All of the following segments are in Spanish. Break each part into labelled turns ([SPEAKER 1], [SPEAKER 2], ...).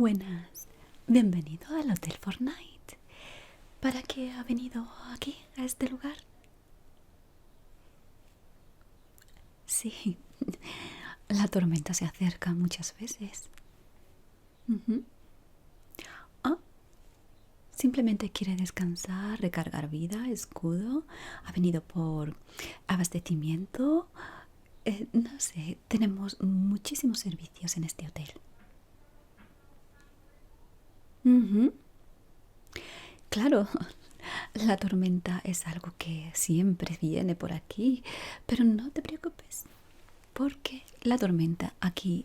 [SPEAKER 1] buenas. Bienvenido al Hotel Fortnite. ¿Para qué ha venido aquí, a este lugar? Sí, la tormenta se acerca muchas veces. Ujú. Ah, simplemente quiere descansar, recargar vida, escudo. Ha venido por abastecimiento. No sé, tenemos muchísimos servicios en este hotel. Ujú. Claro, la tormenta es algo que siempre viene por aquí, pero no te preocupes, porque la tormenta aquí,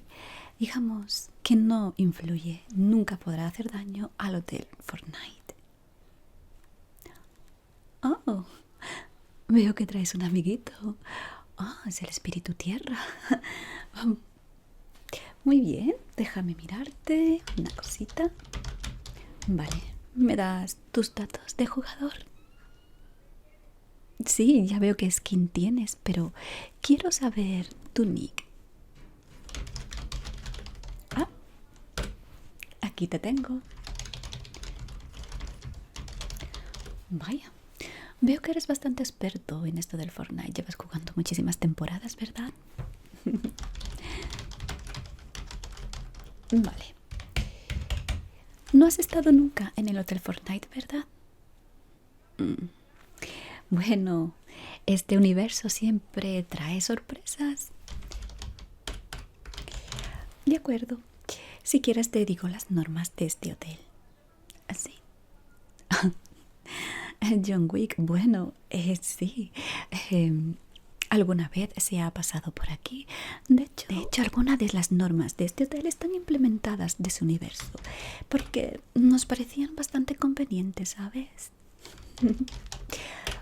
[SPEAKER 1] digamos que no influye, nunca podrá hacer daño al Hotel Fortnite. Oh, veo que traes un amiguito. Ah, es el espíritu tierra. Muy bien, déjame mirarte una cosita. Vale, ¿me das tus datos de jugador? Sí, ya veo qué skin tienes, pero quiero saber tu nick. Ah, aquí te tengo. Vaya, veo que eres bastante experto en esto del Fortnite. Llevas jugando muchísimas temporadas, ¿verdad? Vale. No has estado nunca en el Hotel Fortnite, ¿verdad? Mm. Bueno, este universo siempre trae sorpresas. De acuerdo. Si quieres te digo las normas de este hotel. Así. John Wick, bueno, sí. Alguna vez se ha pasado por aquí. De hecho, algunas de las normas de este hotel están implementadas de su universo, porque nos parecían bastante convenientes, ¿sabes?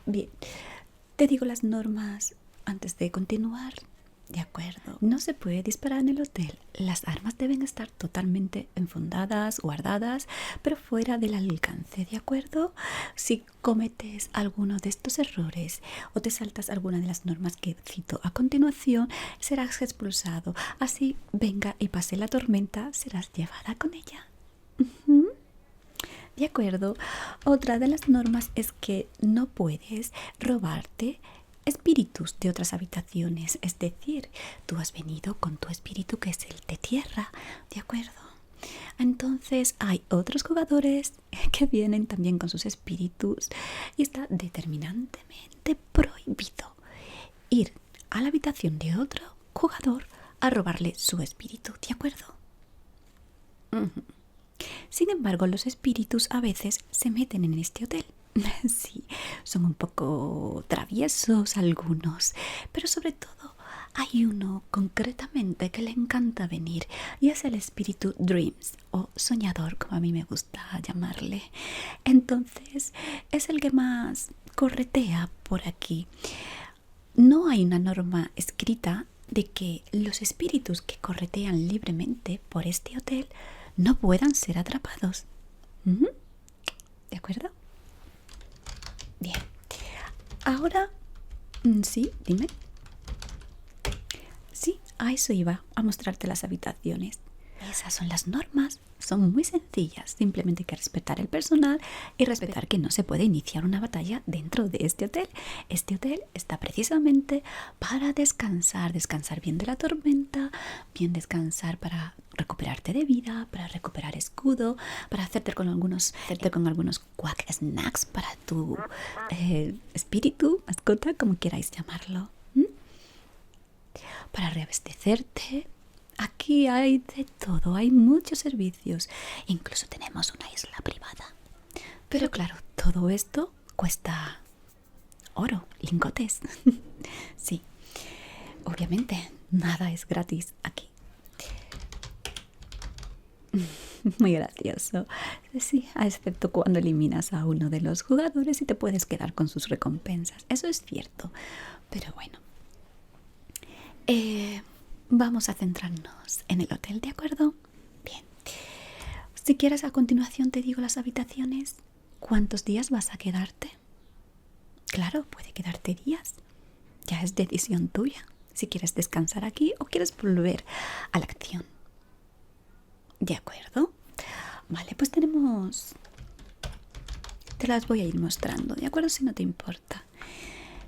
[SPEAKER 1] Bien, te digo las normas antes de continuar. De acuerdo. No se puede disparar en el hotel. Las armas deben estar totalmente enfundadas, guardadas, pero fuera del alcance, ¿de acuerdo? Si cometes alguno de estos errores o te saltas alguna de las normas que cito a continuación, serás expulsado. Así venga y pase la tormenta, serás llevada con ella. De acuerdo. Otra de las normas es que no puedes robarte espíritus de otras habitaciones. Es decir, tú has venido con tu espíritu que es el de tierra. De acuerdo. Entonces hay otros jugadores que vienen también con sus espíritus y está determinantemente prohibido ir a la habitación de otro jugador a robarle su espíritu. ¿De acuerdo? Sin embargo, los espíritus a veces se meten en este hotel. Sí, son un poco traviesos algunos, pero sobre todo hay uno concretamente que le encanta venir y es el espíritu Dreams o soñador, como a mí me gusta llamarle. Entonces, es el que más corretea por aquí. No hay una norma escrita de que los espíritus que corretean libremente por este hotel no puedan ser atrapados. ¿De acuerdo? Bien. Ahora, sí, dime. Sí, a eso iba, a mostrarte las habitaciones. Esas son las normas. Son muy sencillas. Simplemente hay que respetar el personal y respetar que no se puede iniciar una batalla dentro de este hotel. Este hotel está precisamente para descansar. Descansar bien de la tormenta, bien descansar para recuperarte de vida, para recuperar escudo, para hacerte con algunos quack snacks para tu espíritu, mascota, como queráis llamarlo. Para reabastecerte. Aquí hay de todo, hay muchos servicios. Incluso tenemos una isla privada. Pero claro, todo esto cuesta oro, lingotes. Sí, obviamente nada es gratis aquí. Muy gracioso. Sí, excepto cuando eliminas a uno de los jugadores y te puedes quedar con sus recompensas. Eso es cierto. Pero bueno. Vamos a centrarnos en el hotel, ¿de acuerdo? Bien. Si quieres, a continuación te digo las habitaciones. ¿Cuántos días vas a quedarte? Claro, puede quedarte días. Ya es decisión tuya. Si quieres descansar aquí o quieres volver a la acción. ¿De acuerdo? Vale, pues tenemos... Te las voy a ir mostrando, ¿de acuerdo? Si no te importa.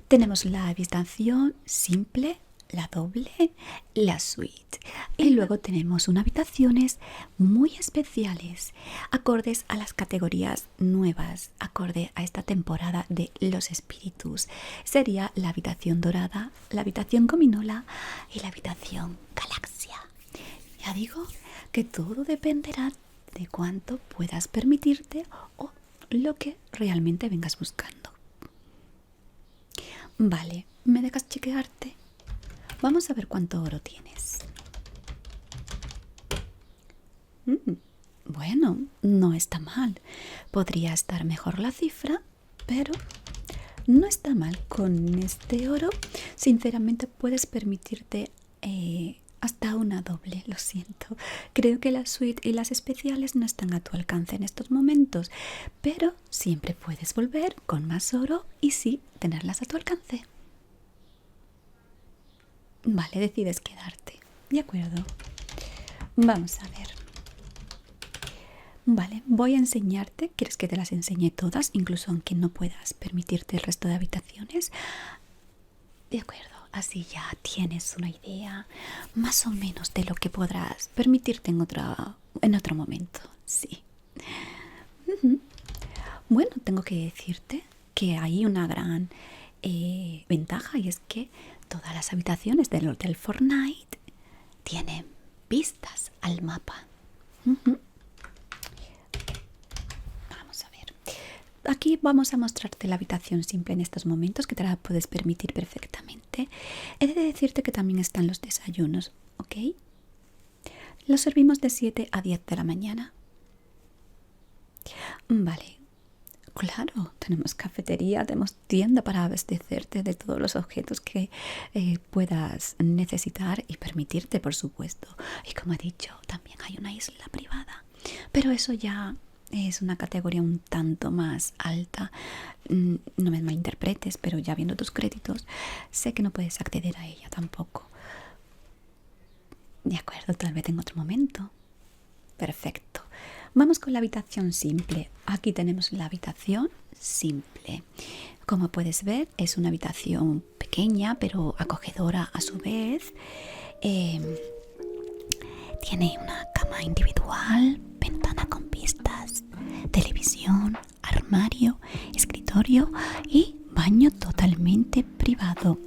[SPEAKER 1] Tenemos la habitación simple, la doble, la suite. Y luego tenemos unas habitaciones muy especiales, acordes a las categorías nuevas, acorde a esta temporada de los espíritus. Sería la habitación dorada, la habitación gominola y la habitación galaxia. Ya digo que todo dependerá de cuánto puedas permitirte o lo que realmente vengas buscando. Vale, ¿me dejas chequearte? Vamos a ver cuánto oro tienes. Bueno, no está mal. Podría estar mejor la cifra, pero no está mal. Con este oro, sinceramente puedes permitirte hasta una doble, lo siento. Creo que la suite y las especiales no están a tu alcance en estos momentos, pero siempre puedes volver con más oro y sí tenerlas a tu alcance. Vale, decides quedarte. De acuerdo. Vamos a ver. Vale, voy a enseñarte. ¿Quieres que te las enseñe todas, incluso aunque no puedas permitirte el resto de habitaciones? De acuerdo, así ya tienes una idea más o menos de lo que podrás permitirte en otro momento. Sí. Bueno, tengo que decirte que hay una gran ventaja, y es que todas las habitaciones del Hotel Fortnite tienen vistas al mapa. Vamos a ver. Aquí vamos a mostrarte la habitación simple en estos momentos, que te la puedes permitir perfectamente. He de decirte que también están los desayunos, ¿ok? Los servimos de 7 a 10 de la mañana. Vale. Claro, tenemos cafetería, tenemos tienda para abastecerte de todos los objetos que puedas necesitar y permitirte, por supuesto. Y como he dicho, también hay una isla privada. Pero eso ya es una categoría un tanto más alta. No me malinterpretes, pero ya viendo tus créditos, sé que no puedes acceder a ella tampoco. De acuerdo, tal vez en otro momento. Perfecto. Vamos con la habitación simple. Aquí tenemos la habitación simple. Como puedes ver, es una habitación pequeña pero acogedora a su vez. Tiene una cama individual, ventana con vistas, televisión, armario, escritorio y baño totalmente privado.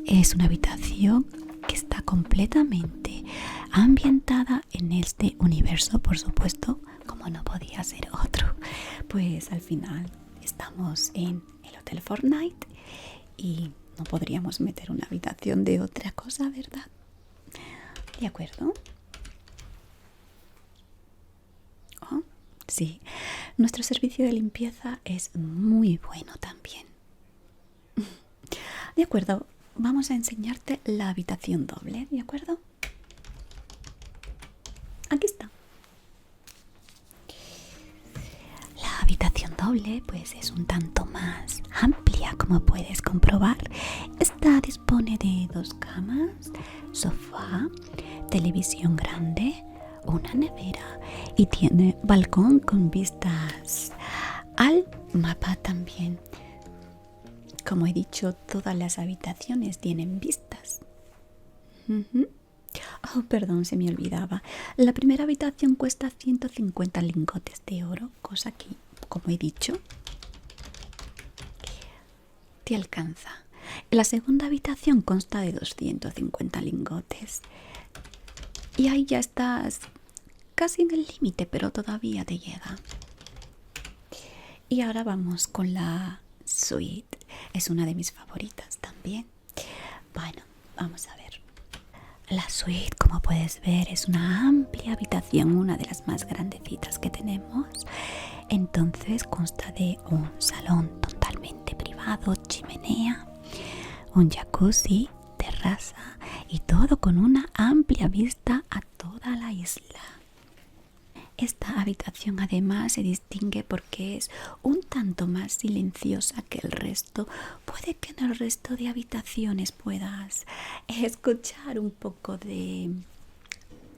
[SPEAKER 1] Es una habitación que está completamente ambientada en este universo, por supuesto, como no podía ser otro. Pues al final estamos en el Hotel Fortnite y no podríamos meter una habitación de otra cosa, ¿verdad? ¿De acuerdo? Oh, sí, nuestro servicio de limpieza es muy bueno también. De acuerdo, vamos a enseñarte la habitación doble, ¿de acuerdo? Aquí está. La habitación doble pues es un tanto más amplia, como puedes comprobar. Esta dispone de 2 camas, sofá, televisión grande, una nevera y tiene balcón con vistas al mapa también. Como he dicho, todas las habitaciones tienen vistas. Oh, perdón, se me olvidaba. La primera habitación cuesta 150 lingotes de oro, cosa que, como he dicho, te alcanza. La segunda habitación consta de 250 lingotes. Y ahí ya estás casi en el límite, pero todavía te llega. Y ahora vamos con la suite. Es una de mis favoritas también. Bueno, vamos a ver. La suite, como puedes ver, es una amplia habitación, una de las más grandecitas que tenemos. Entonces consta de un salón totalmente privado, chimenea, un jacuzzi, terraza y todo con una amplia vista a toda la isla. Esta habitación además se distingue porque es un tanto más silenciosa que el resto. Puede que en el resto de habitaciones puedas escuchar un poco de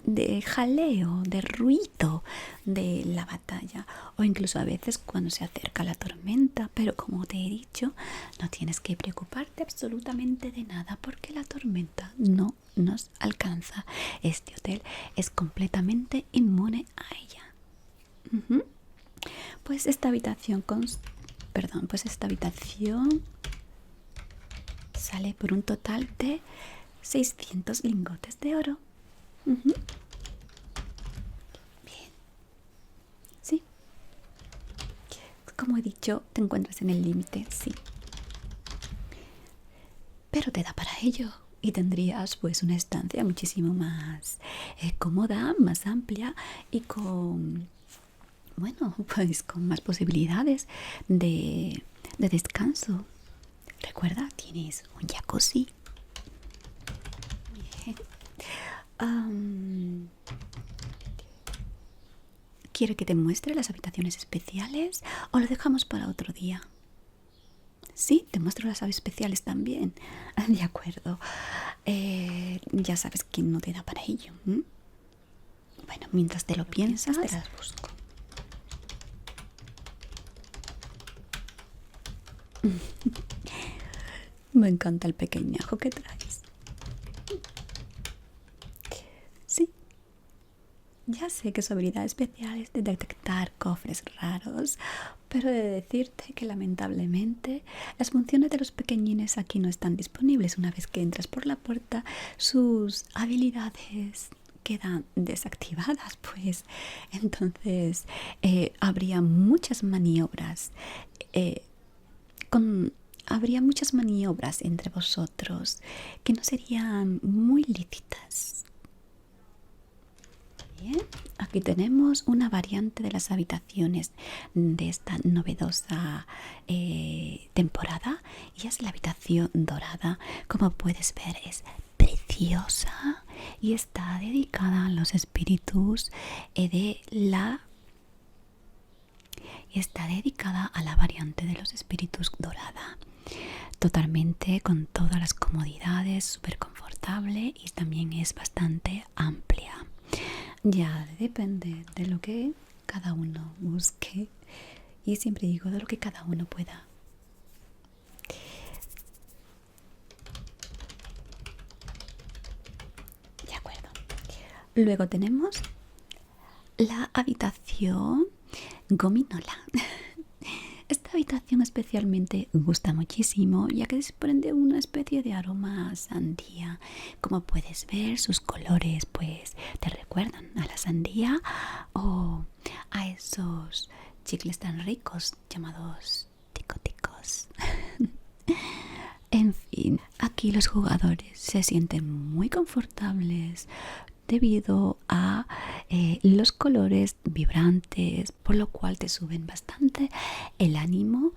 [SPEAKER 1] de jaleo, de ruido de la batalla, o incluso a veces cuando se acerca la tormenta. Pero como te he dicho, no tienes que preocuparte absolutamente de nada porque la tormenta no nos alcanza. Este hotel es completamente inmune a ella. Pues esta habitación sale por un total de 600 lingotes de oro. Bien, sí. Como he dicho, te encuentras en el límite, sí. Pero te da para ello y tendrías pues una estancia muchísimo más cómoda, más amplia y con, bueno, pues con más posibilidades de descanso. Recuerda, tienes un jacuzzi. Bien. ¿Quiere que te muestre las habitaciones especiales o lo dejamos para otro día? Sí, te muestro las aves especiales también. De acuerdo. Ya sabes que no te da para ello. Bueno, mientras te lo piensas, te las busco. Me encanta el pequeñajo que traes. Sí. Ya sé que su habilidad especial es de detectar cofres raros, pero he de decirte que lamentablemente las funciones de los pequeñines aquí no están disponibles. Una vez que entras por la puerta, sus habilidades quedan desactivadas, pues entonces habría muchas maniobras habría muchas maniobras entre vosotros que no serían muy lícitas. Bien, aquí tenemos una variante de las habitaciones de esta novedosa temporada y es la habitación dorada. Como puedes ver, es preciosa y está dedicada a los espíritus está dedicada a la variante de los espíritus dorada. Totalmente con todas las comodidades, súper confortable y también es bastante amplia. Ya depende de lo que cada uno busque y siempre digo de lo que cada uno pueda. De acuerdo. Luego tenemos la habitación gominola. Esta habitación especialmente gusta muchísimo ya que desprende una especie de aroma a sandía. Como puedes ver, sus colores pues te recuerdan a la sandía o a esos chicles tan ricos llamados ticoticos. En fin, aquí los jugadores se sienten muy confortables debido a los colores vibrantes, por lo cual te suben bastante el ánimo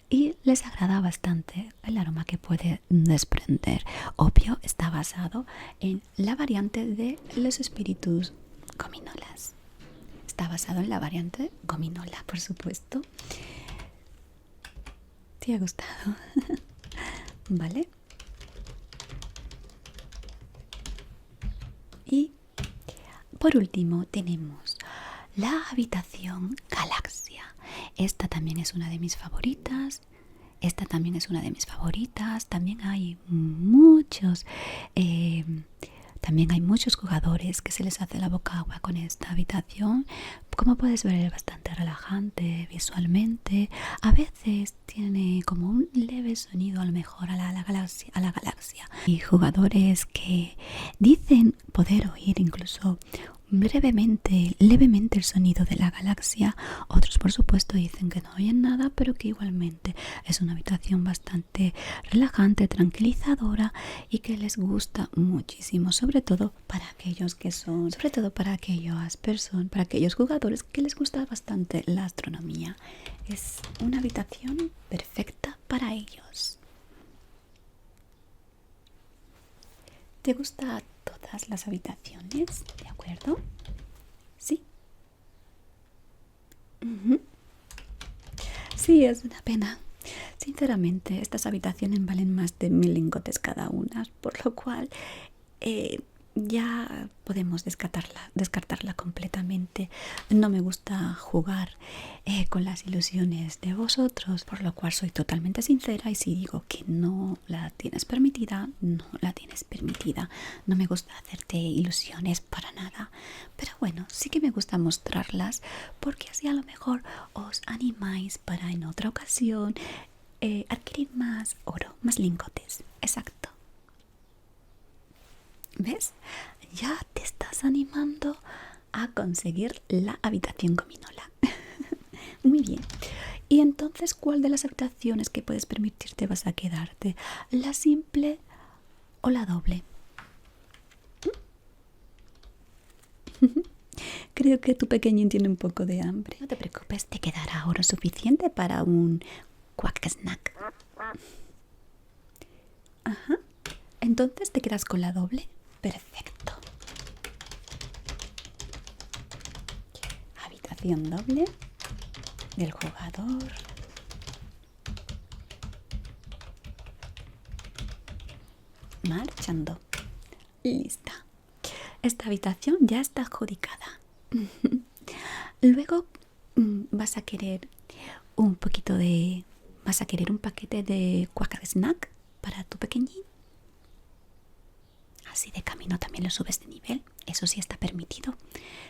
[SPEAKER 1] y les agrada bastante el aroma que puede desprender. Obvio, está basado en la variante de los espíritus gominolas. Está basado en la variante gominola, por supuesto. ¿Te ha gustado? ¿Vale? Y por último tenemos la habitación Galaxia. Esta también es una de mis favoritas. Esta también es una de mis favoritas. También hay muchos jugadores que se les hace la boca agua con esta habitación. Como puedes ver, es bastante relajante visualmente. A veces tiene como un leve sonido a lo mejor a la galaxia. Y jugadores que dicen poder oír incluso levemente el sonido de la galaxia. Otros por supuesto dicen que no oyen nada, pero que igualmente es una habitación bastante relajante, tranquilizadora y que les gusta muchísimo, sobre todo para aquellos para aquellos jugadores que les gusta bastante la astronomía. Es una habitación perfecta para ellos. ¿Te gustan todas las habitaciones? ¿De acuerdo? Sí. Sí, es una pena. Sinceramente, estas habitaciones valen más de 1000 lingotes cada una, por lo cual ya podemos descartarla completamente. No me gusta jugar con las ilusiones de vosotros, por lo cual soy totalmente sincera y si digo que no la tienes permitida, no la tienes permitida. No me gusta hacerte ilusiones para nada, pero bueno, sí que me gusta mostrarlas porque así a lo mejor os animáis para en otra ocasión adquirir más oro, más lingotes. Exacto. ¿Ves? Ya te estás animando a conseguir la habitación gominola. Muy bien. Y entonces, ¿cuál de las habitaciones que puedes permitirte vas a quedarte? ¿La simple o la doble? Creo que tu pequeñín tiene un poco de hambre. No te preocupes, te quedará oro suficiente para un quack snack. Ajá. Entonces, ¿te quedas con la doble? Perfecto. Habitación doble del jugador. Marchando. Lista. Esta habitación ya está adjudicada. Luego vas a querer un poquito de... ¿Vas a querer un paquete de quack snack para tu pequeñín? Así de camino también lo subes de nivel. Eso sí está permitido.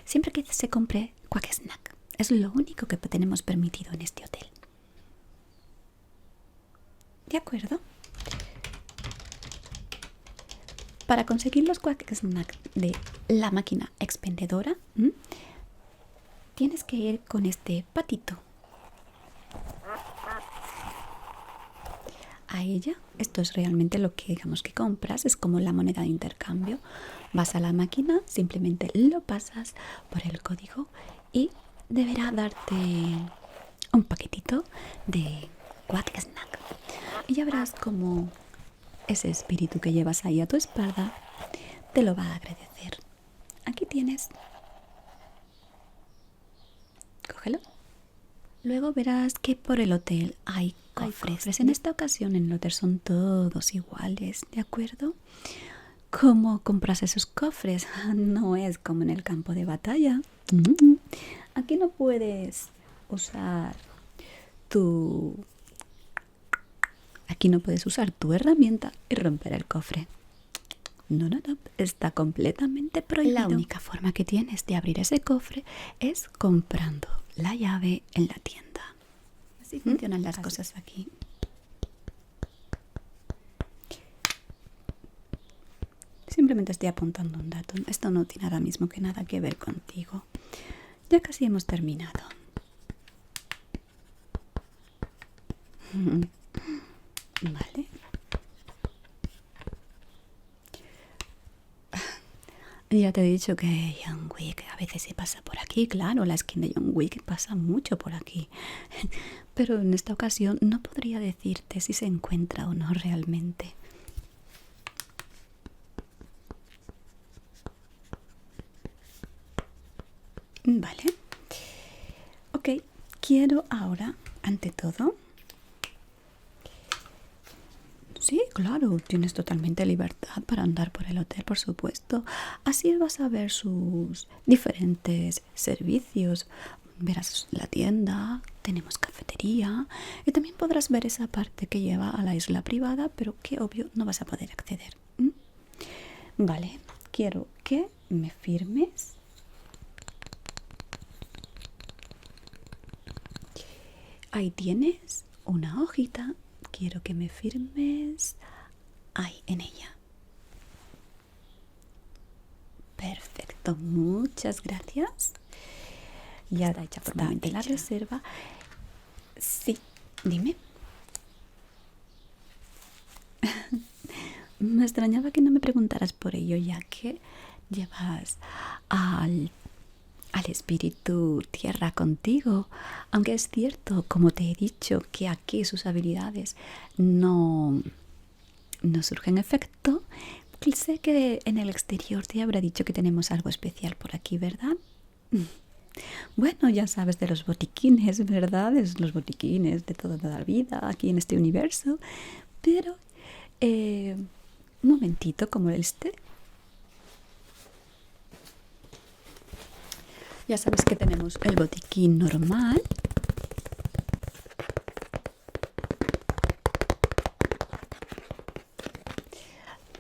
[SPEAKER 1] Siempre que se compre quack snack. Es lo único que tenemos permitido en este hotel. ¿De acuerdo? Para conseguir los quack snack de la máquina expendedora, tienes que ir con este patito. A ella, esto es realmente lo que digamos que compras, es como la moneda de intercambio. Vas a la máquina, simplemente lo pasas por el código y deberá darte un paquetito de quack snack. Y ya verás cómo ese espíritu que llevas ahí a tu espalda te lo va a agradecer. Aquí tienes. Cógelo. Luego verás que por el hotel hay cofres. En esta ocasión en el hotel son todos iguales, ¿de acuerdo? ¿Cómo compras esos cofres? No es como en el campo de batalla. Aquí no puedes usar tu... Aquí no puedes usar tu herramienta y romper el cofre. No, está completamente prohibido. La única forma que tienes de abrir ese cofre es comprando la llave en la tienda. Así funcionan las cosas aquí. Simplemente estoy apuntando un dato. Esto no tiene ahora mismo que nada que ver contigo. Ya casi hemos terminado. Vale. Ya te he dicho que John Wick a veces se pasa por aquí, claro, la skin de John Wick pasa mucho por aquí. Pero en esta ocasión no podría decirte si se encuentra o no realmente. Vale. Ok, quiero ahora, ante todo... Sí, claro, tienes totalmente libertad para andar por el hotel, por supuesto. Así vas a ver sus diferentes servicios. Verás la tienda, tenemos cafetería y también podrás ver esa parte que lleva a la isla privada, pero que obvio no vas a poder acceder. Vale, quiero que me firmes. Ahí tienes una hojita. Quiero que me firmes ahí en ella. Perfecto, muchas gracias. Ya está hecha formalmente la reserva. Sí, dime. Me extrañaba que no me preguntaras por ello, ya que llevas al espíritu tierra contigo, aunque es cierto, como te he dicho, que aquí sus habilidades no surgen efecto. Sé que en el exterior te habrá dicho que tenemos algo especial por aquí, ¿verdad? Bueno, ya sabes de los botiquines, ¿verdad? Es los botiquines de toda la vida aquí en este universo. Pero, un momentito, como este. Ya sabes que tenemos el botiquín normal.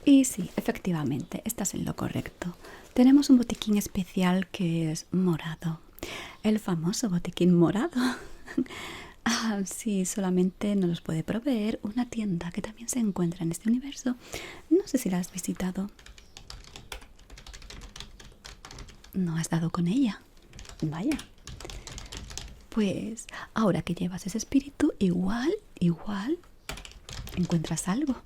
[SPEAKER 1] Y sí, efectivamente, estás en lo correcto. Tenemos un botiquín especial que es morado. El famoso botiquín morado. Ah, sí, solamente nos los puede proveer una tienda que también se encuentra en este universo. No sé si la has visitado. ¿No has dado con ella? Vaya. Pues ahora que llevas ese espíritu, igual encuentras algo.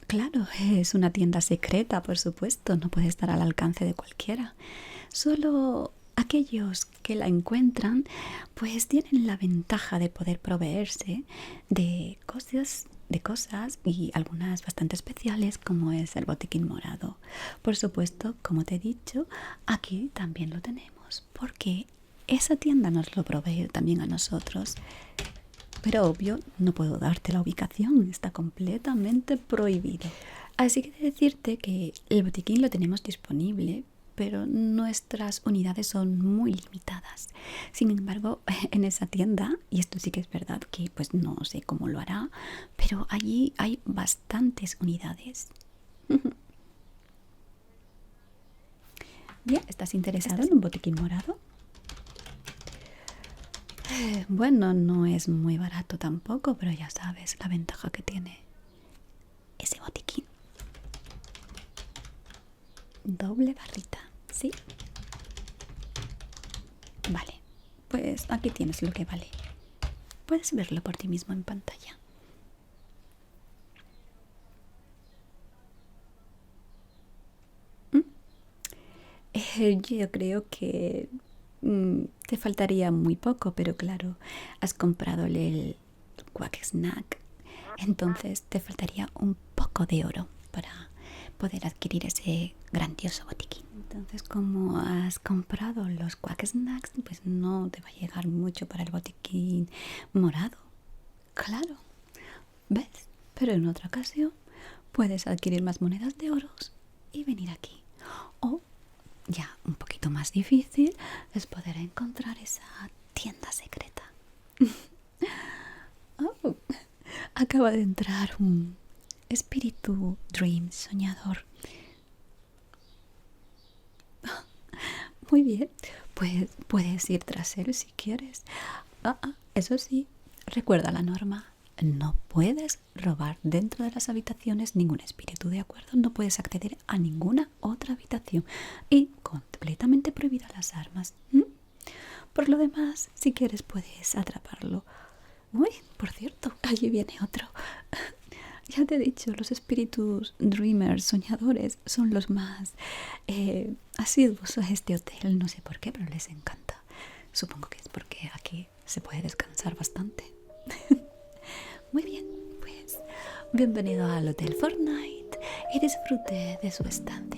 [SPEAKER 1] Claro, es una tienda secreta, por supuesto, no puede estar al alcance de cualquiera. Solo aquellos que la encuentran, pues tienen la ventaja de poder proveerse de cosas y algunas bastante especiales, como es el botiquín morado. Por supuesto, como te he dicho, aquí también lo tenemos, porque esa tienda nos lo provee también a nosotros. Pero obvio, no puedo darte la ubicación, está completamente prohibido. Así que he de decirte que el botiquín lo tenemos disponible, pero nuestras unidades son muy limitadas. Sin embargo, en esa tienda, y esto sí que es verdad que pues no sé cómo lo hará, pero allí hay bastantes unidades. Bien, ¿estás interesado en un botiquín morado? Bueno, no es muy barato tampoco, pero ya sabes la ventaja que tiene ese botiquín. Doble barrita, ¿sí? Vale, pues aquí tienes lo que vale. Puedes verlo por ti mismo en pantalla. Yo creo que te faltaría muy poco, pero claro, has comprado el Quack Snack, entonces te faltaría un poco de oro para poder adquirir ese grandioso botiquín. Entonces, como has comprado los Quack Snacks, pues no te va a llegar mucho para el botiquín morado. Claro, ¿ves? Pero en otra ocasión puedes adquirir más monedas de oros y venir aquí. O ya un poquito más difícil es poder encontrar esa tienda secreta. Oh, acaba de entrar un espíritu dream soñador. Muy bien, pues puedes ir tras él si quieres. Eso sí, recuerda la norma. No puedes robar dentro de las habitaciones ningún espíritu, ¿de acuerdo? No puedes acceder a ninguna otra habitación. Y completamente prohibidas las armas. Por lo demás, si quieres puedes atraparlo. Uy, por cierto, allí viene otro. Ya te he dicho, los espíritus dreamers, soñadores, son los más asiduos a este hotel. No sé por qué, pero les encanta. Supongo que es porque aquí se puede descansar bastante. Muy bien, pues bienvenido al Hotel Fortnite y disfrute de su estancia.